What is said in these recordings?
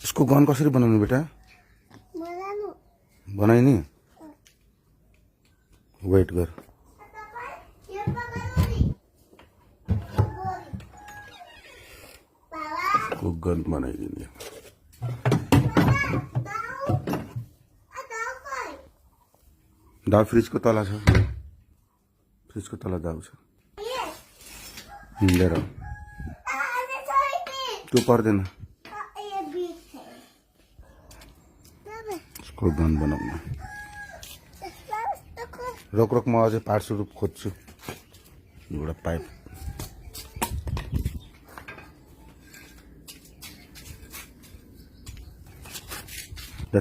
इसको गन कसरी बनाउनु बेटा बनाइनी वेट गर इसको गन बनाइदिने दाउ फ्रिजको तला छ फ्रिजको तला दाउ छ लिएर त्यो पर्दैन इसको गन बनाउनु रोक रोक म अझै पार्ट्सहरु खोज्छु एउटा पाइप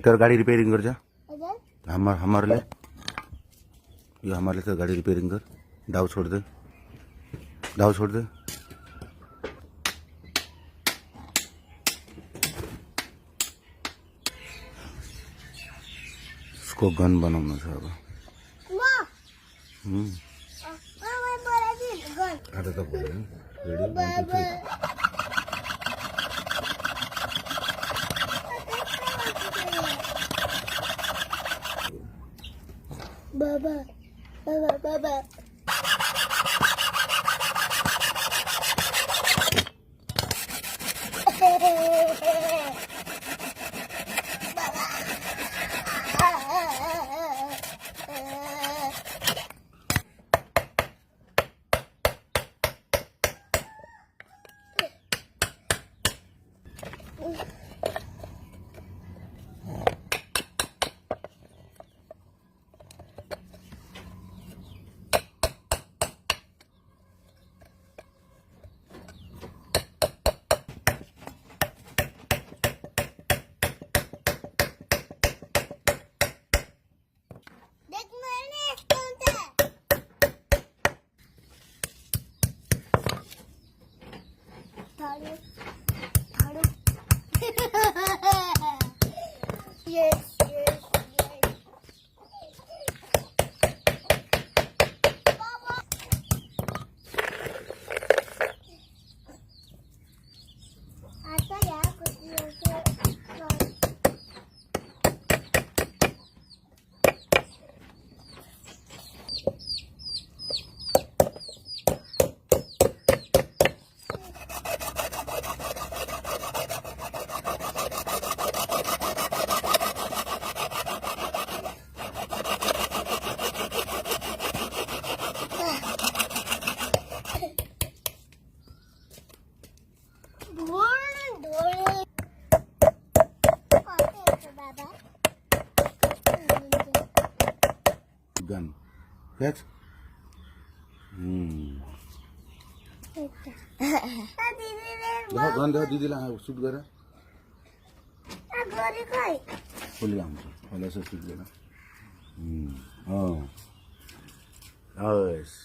तेरो गाडी रिपेयरिङ गर्छ हमरले यो हमरले त गाडी रिपेयरिङ गर दाउ छोड दे इसको गन बनाउनु छ अब आता त भयो ready 1 2 3 Baba. Yes. Gun. Catch. Gun दे दिदीलाई सुट गर खोली आउँछ होला सुट गर हस्